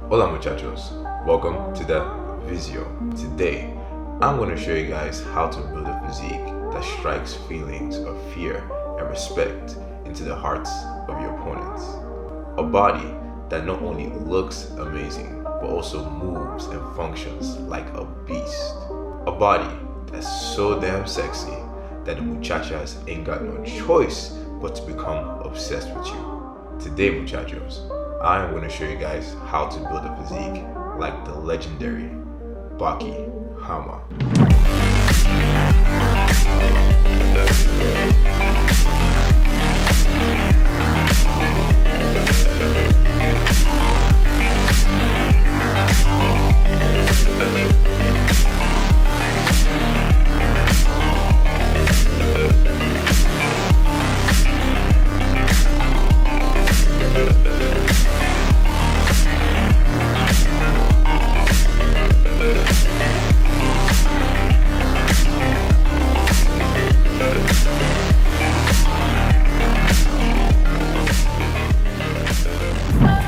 Hola muchachos, welcome to the video. Today, I'm going to show you guys how to build a physique that strikes feelings of fear and respect into the hearts of your opponents. A body that not only looks amazing, but also moves and functions like a beast. A body that's so damn sexy that the muchachas ain't got no choice but to become obsessed with you. Today muchachos, I am going to show you guys how to build a physique like the legendary Baki Hanma.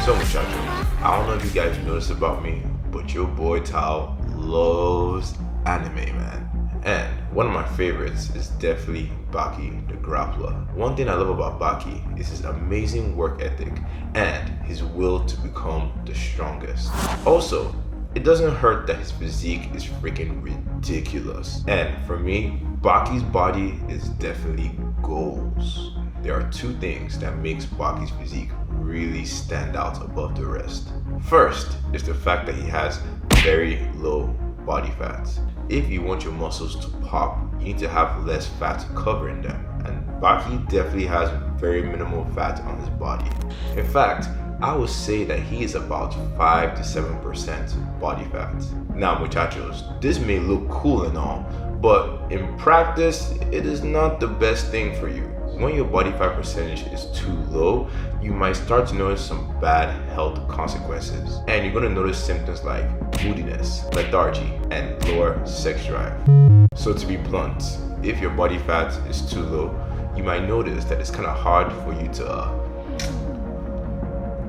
So muchachos, I don't know if you guys noticed about me, but your boy Tao loves anime, man. And one of my favorites is definitely Baki The Grappler. One thing I love about Baki is his amazing work ethic and his will to become the strongest. Also, it doesn't hurt that his physique is freaking ridiculous. And for me, Baki's body is definitely goals. There are two things that makes Baki's physique really stand out above the rest. First is the fact that he has very low body fat. If you want your muscles to pop, you need to have less fat covering them, and Baki definitely has very minimal fat on his body. In fact, I would say that he is about 5 to 7% body fat. Now muchachos, this may look cool and all, but in practice, it is not the best thing for you. When your body fat percentage is too low, you might start to notice some bad health consequences. And you're going to notice symptoms like moodiness, lethargy, and lower sex drive. So to be blunt, if your body fat is too low, you might notice that it's kind of hard for you to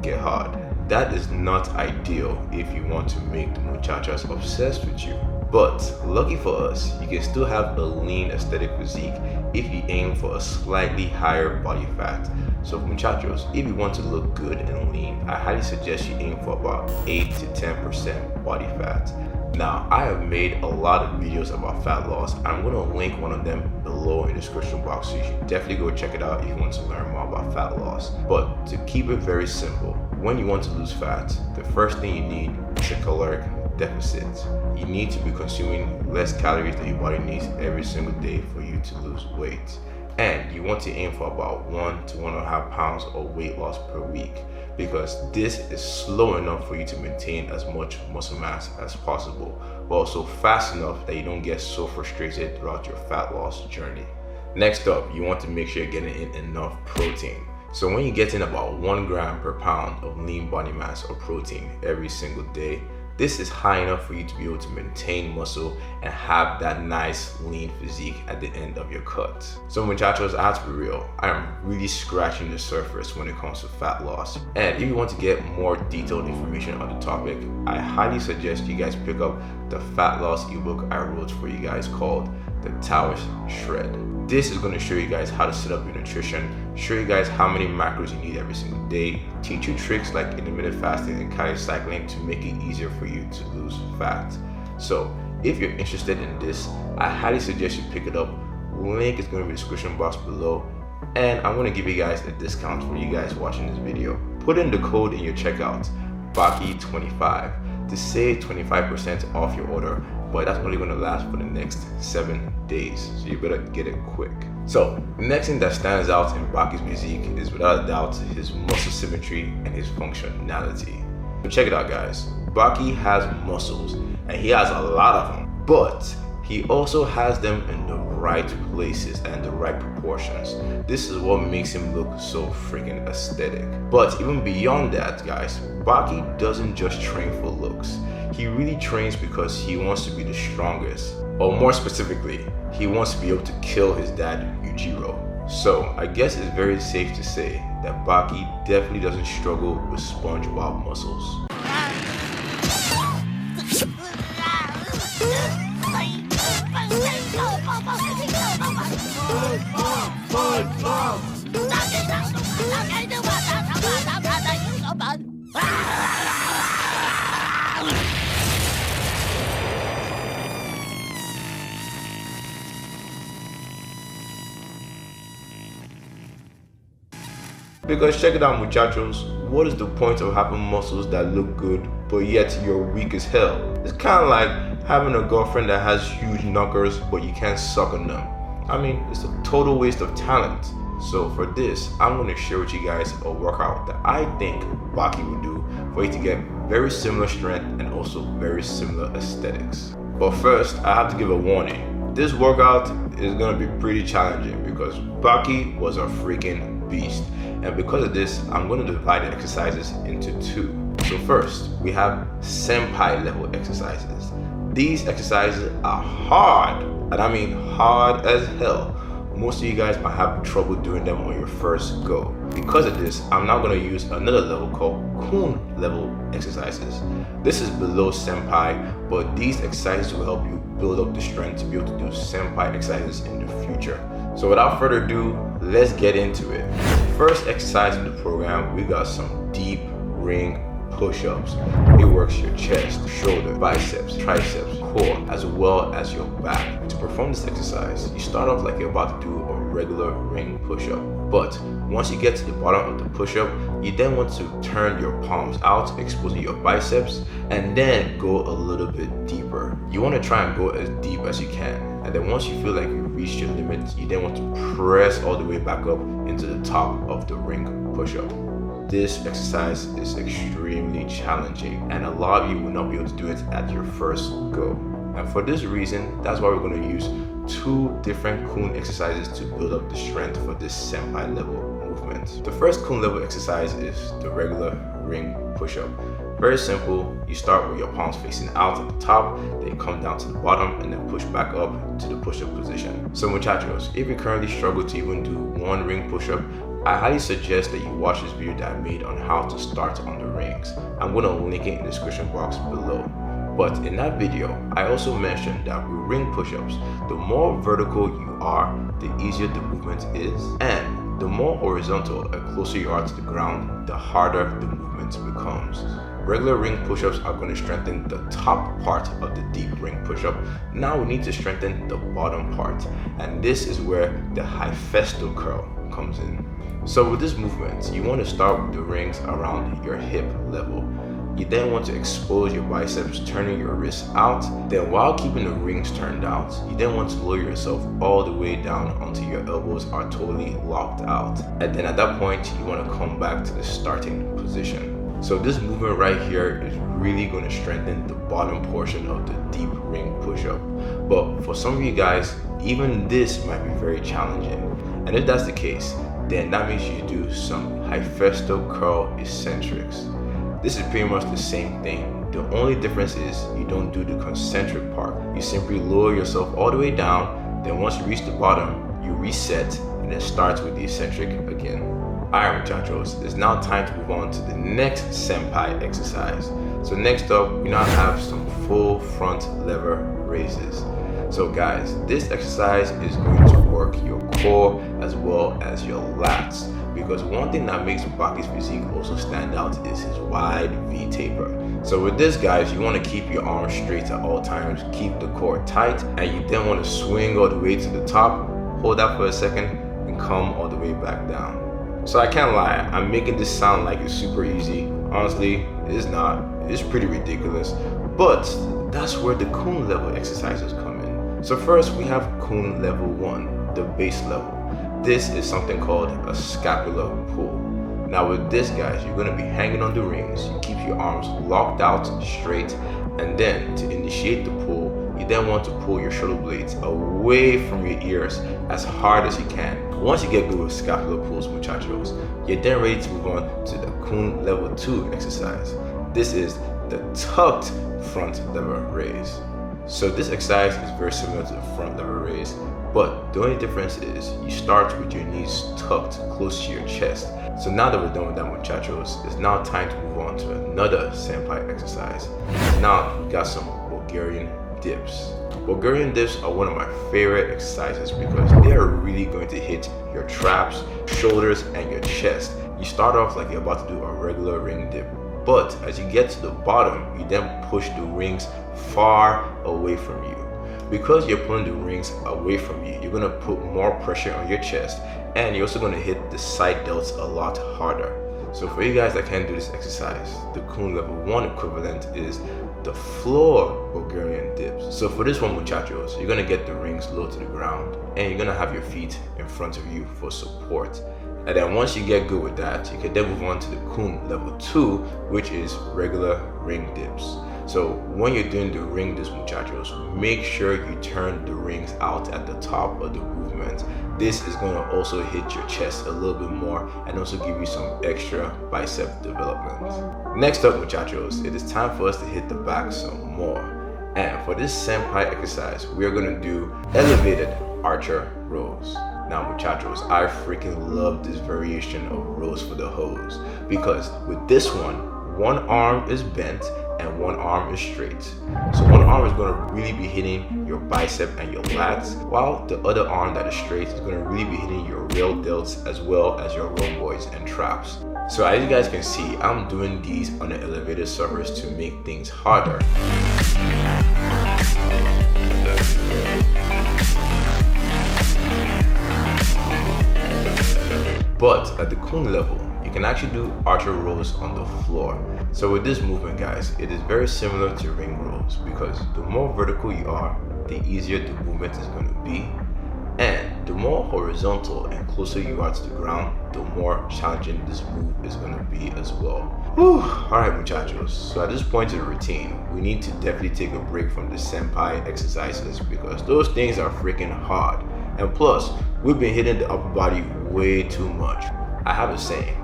get hard. That is not ideal if you want to make the muchachas obsessed with you. But lucky for us, you can still have a lean aesthetic physique if you aim for a slightly higher body fat. So muchachos, if you want to look good and lean, I highly suggest you aim for about 8 to 10% body fat. Now, I have made a lot of videos about fat loss. I'm going to link one of them below in the description box, so you should definitely go check it out if you want to learn more about fat loss. But to keep it very simple, when you want to lose fat, the first thing you need is a caloric deficit. You need to be consuming less calories than your body needs every single day for you to lose weight. And you want to aim for about 1 to 1.5 pounds of weight loss per week, because this is slow enough for you to maintain as much muscle mass as possible, but also fast enough that you don't get so frustrated throughout your fat loss journey. Next up, you want to make sure you're getting in enough protein. So when you get in about 1 gram per pound of lean body mass or protein every single day, this is high enough for you to be able to maintain muscle and have that nice lean physique at the end of your cut. So muchachos, I have to be real, I am really scratching the surface when it comes to fat loss. And if you want to get more detailed information on the topic, I highly suggest you guys pick up the fat loss ebook I wrote for you guys called The Taoist Shred. This is going to show you guys how to set up your nutrition, show you guys how many macros you need every single day, teach you tricks like intermittent fasting and calisthenics to make it easier for you to lose fat. So if you're interested in this, I highly suggest you pick it up. Link is going to be in the description box below, and I'm going to give you guys a discount for you guys watching this video. Put in the code in your checkout, Baki25, to save 25% off your order, but that's only going to last for the next 7 days, so you better get it quick. So the next thing that stands out in Baki's physique is without a doubt his muscle symmetry and his functionality. So check it out guys, Baki has muscles and he has a lot of them, but he also has them in the right places and the right proportions. This is what makes him look so freaking aesthetic. But even beyond that guys, Baki doesn't just train for looks. He really trains because he wants to be the strongest. Or more specifically, he wants to be able to kill his dad, Yujiro. So I guess it's very safe to say that Baki definitely doesn't struggle with SpongeBob muscles. Because check it out, muchachos, what is the point of having muscles that look good but yet you're weak as hell? It's kind of like having a girlfriend that has huge knockers but you can't suck on them. I mean, it's a total waste of talent. So for this, I'm going to share with you guys a workout that I think Baki would do for you to get very similar strength and also very similar aesthetics. But first, I have to give a warning. This workout is going to be pretty challenging because Baki was a freaking beast. And because of this, I'm going to divide the exercises into two. So first, we have senpai level exercises. These exercises are hard, and I mean hard as hell. Most of you guys might have trouble doing them on your first go. Because of this, I'm now going to use another level called kun level exercises. This is below senpai, but these exercises will help you build up the strength to be able to do senpai exercises in the future. So without further ado, let's get into it. First exercise in the program, we got some deep ring push-ups. It works your chest, shoulder, biceps, triceps, core, as well as your back. To perform this exercise, you start off like you're about to do a regular ring push-up. But once you get to the bottom of the push-up, you then want to turn your palms out, exposing your biceps, and then go a little bit deeper. You want to try and go as deep as you can. And then once you feel like you've reached your limit, you then want to press all the way back up into the top of the ring push-up. This exercise is extremely challenging and a lot of you will not be able to do it at your first go. And for this reason, that's why we're going to use two different kun exercises to build up the strength for this senpai level movement. The first kun level exercise is the regular ring push-up. Very simple. You start with your palms facing out at the top, then you come down to the bottom and then push back up to the push-up position. So muchachos, if you currently struggle to even do one ring push-up, I highly suggest that you watch this video that I made on how to start on the rings. I'm going to link it in the description box below. But in that video, I also mentioned that with ring push-ups, the more vertical you are, the easier the movement is, and the more horizontal and closer you are to the ground, the harder the movement becomes. Regular ring push-ups are going to strengthen the top part of the deep ring push-up. Now we need to strengthen the bottom part, and this is where the Hephaestus curl comes in. So with this movement, you want to start with the rings around your hip level. You then want to expose your biceps, turning your wrists out. Then while keeping the rings turned out, you then want to lower yourself all the way down until your elbows are totally locked out. And then at that point, you want to come back to the starting position. So this movement right here is really going to strengthen the bottom portion of the deep ring push-up. But for some of you guys, even this might be very challenging. And if that's the case, then that means you do some Hephaestus curl eccentrics. This is pretty much the same thing. The only difference is you don't do the concentric part. You simply lower yourself all the way down, then once you reach the bottom, you reset and then start with the eccentric again. Alright muchachos, it's now time to move on to the next senpai exercise. So next up, we now have some full front lever raises. So guys, this exercise is going to work your core as well as your lats, because one thing that makes Baki's physique also stand out is his wide V taper. So with this guys, you want to keep your arms straight at all times, keep the core tight, and you then want to swing all the way to the top, hold that for a second, and come all the way back down. So I can't lie, I'm making this sound like it's super easy. Honestly, it's not. It's pretty ridiculous. But that's where the kun level exercises come in. So first we have kun level 1, the base level. This is something called a scapular pull. Now with this guys, you're going to be hanging on the rings. You keep your arms locked out straight, and then to initiate the pull, you then want to pull your shoulder blades away from your ears as hard as you can. Once you get good with scapular pulls, muchachos, you're then ready to move on to the kun level 2 exercise. This is the tucked front lever raise. So this exercise is very similar to the front lever raise, but the only difference is you start with your knees tucked close to your chest. So now that we're done with that muchachos, it's now time to move on to another senpai exercise. Now we got some Bulgarian dips. Bulgarian dips are one of my favorite exercises because they are really going to hit your traps, shoulders, and your chest. You start off like you're about to do a regular ring dip, but as you get to the bottom, you then push the rings far away from you. because you're pulling the rings away from you, you're going to put more pressure on your chest, and you're also going to hit the side delts a lot harder. So for you guys that can't do this exercise, the Kun level 1 equivalent is the floor Bulgarian dips. So for this one, muchachos, you're gonna get the rings low to the ground, and you're gonna have your feet in front of you for support. And then once you get good with that, you can then move on to the Kun level 2, which is regular ring dips. So when you're doing the ring dips, muchachos, make sure you turn the rings out at the top of the movement. This is going to also hit your chest a little bit more and also give you some extra bicep development. Next up, muchachos, it is time for us to hit the back some more. And for this senpai exercise, we are going to do elevated archer rows. Now, muchachos, I freaking love this variation of rows for the hose, because with this one arm is bent and one arm is straight. So one arm is going to really be hitting your bicep and your lats, while the other arm that is straight is going to really be hitting your real delts as well as your rhomboids and traps. So as you guys can see, I'm doing these on an elevated surface to make things harder. But at the Kun level, you can actually do archer rows on the floor. So with this movement, guys, it is very similar to ring rows, because the more vertical you are, the easier the movement is going to be. And the more horizontal and closer you are to the ground, the more challenging this move is going to be as well. Whew. Alright, muchachos, so at this point in the routine, we need to definitely take a break from the senpai exercises, because those things are freaking hard. And plus, we've been hitting the upper body way too much. I have a saying,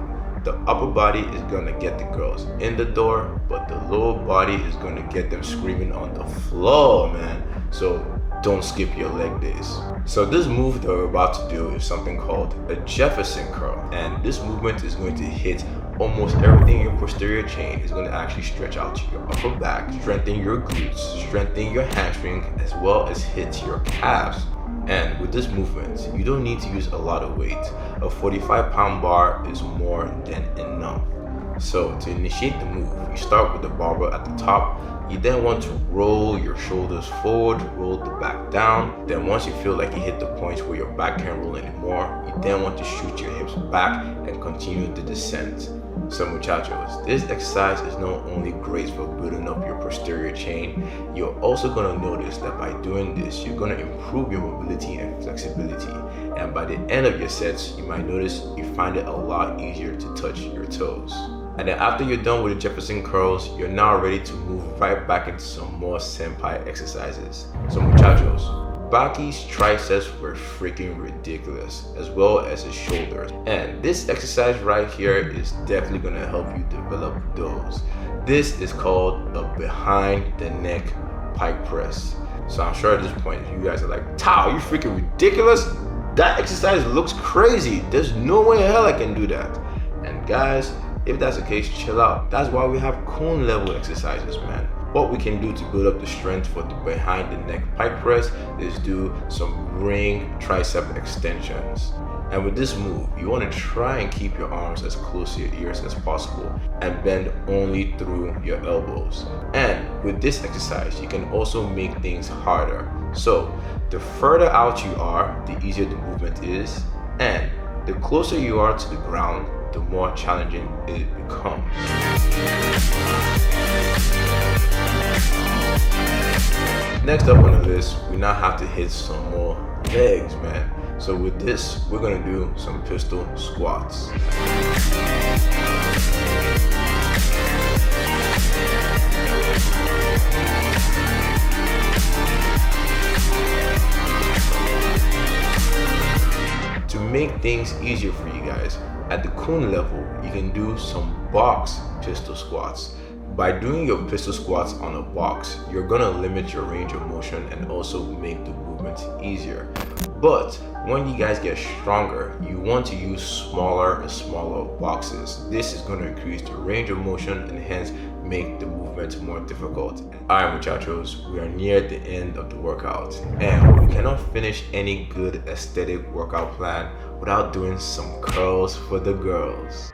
the upper body is gonna get the girls in the door, but the lower body is gonna get them screaming on the floor, man. So don't skip your leg days. So this move that we're about to do is something called a Jefferson curl. And this movement is going to hit almost everything in your posterior chain. Is going to actually stretch out your upper back, strengthen your glutes, strengthen your hamstring, as well as hit your calves. And with this movement, you don't need to use a lot of weight. A 45-pound bar is more than enough. So to initiate the move, you start with the barbell at the top. You then want to roll your shoulders forward, roll the back down. Then once you feel like you hit the point where your back can't roll anymore, you then want to shoot your hips back and continue the descent. So muchachos, this exercise is not only great for building up your posterior chain, you're also going to notice that by doing this, you're going to improve your mobility and flexibility. And by the end of your sets, you might notice you find it a lot easier to touch your toes. And then after you're done with the Jefferson curls, you're now ready to move right back into some more senpai exercises. So muchachos, Baki's triceps were freaking ridiculous, as well as his shoulders. And this exercise right here is definitely gonna help you develop those. This is called a behind the neck pike press. So I'm sure at this point you guys are like, Tao, you freaking ridiculous? That exercise looks crazy. There's no way in hell I can do that. And guys, if that's the case, chill out. That's why we have Kun level exercises, man. What we can do to build up the strength for the behind the neck pike press is do some ring tricep extensions. And with this move, you want to try and keep your arms as close to your ears as possible and bend only through your elbows. And with this exercise, you can also make things harder. So the further out you are, the easier the movement is, and the closer you are to the ground, the more challenging it becomes. Next up on the list, we now have to hit some more legs, man. So with this, we're gonna do some pistol squats. To make things easier for you guys, at the Kun level, you can do some box pistol squats. By doing your pistol squats on a box, you're gonna limit your range of motion and also make the movement easier. But when you guys get stronger, you want to use smaller and smaller boxes. This is gonna increase the range of motion and hence make the movement more difficult. Alright muchachos, we are near the end of the workout, and we cannot finish any good aesthetic workout plan without doing some curls for the girls.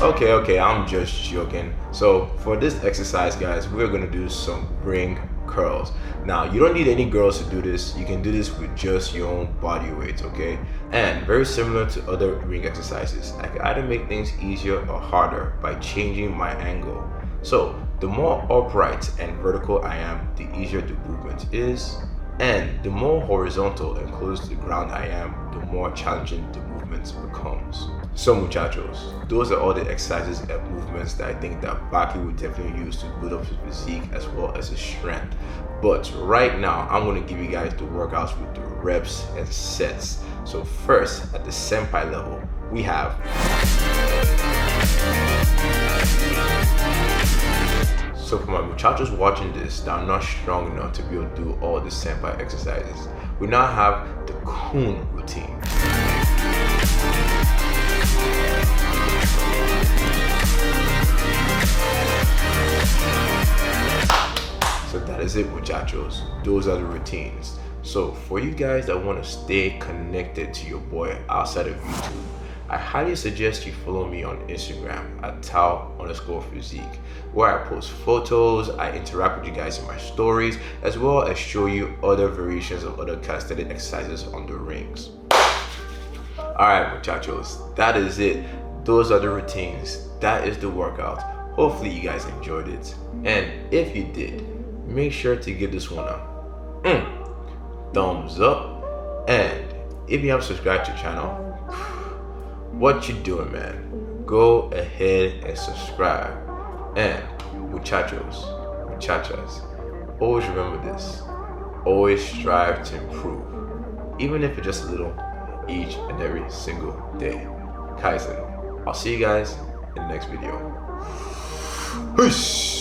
Okay, I'm just joking. So for this exercise, guys, we're gonna do some ring curls. Now, you don't need any girls to do this. You can do this with just your own body weight, okay? And very similar to other ring exercises, I can either make things easier or harder by changing my angle. So the more upright and vertical I am, the easier the movement is. And the more horizontal and close to the ground I am, the more challenging the movement becomes. So muchachos, those are all the exercises and movements that I think that Baki would definitely use to build up his physique as well as his strength. But right now, I'm going to give you guys the workouts with the reps and sets. So first, at the senpai level, we have So for my muchachos watching this that are not strong enough to be able to do all the senpai exercises, we now have the kun routine. So that is it, muchachos. Those are the routines. So for you guys that want to stay connected to your boy outside of YouTube, I highly suggest you follow me on Instagram at tau_physique, where I post photos, I interact with you guys in my stories, as well as show you other variations of other calisthenic exercises on the rings. Alright muchachos, that is it. Those are the routines. That is the workout. Hopefully you guys enjoyed it. And if you did, make sure to give this one a thumbs up. And if you haven't subscribed to the channel, what you doing, man? Go ahead and subscribe. And muchachos, muchachas, always remember this. Always strive to improve, even if it's just a little, each and every single day. Kaizen. I'll see you guys in the next video. Peace.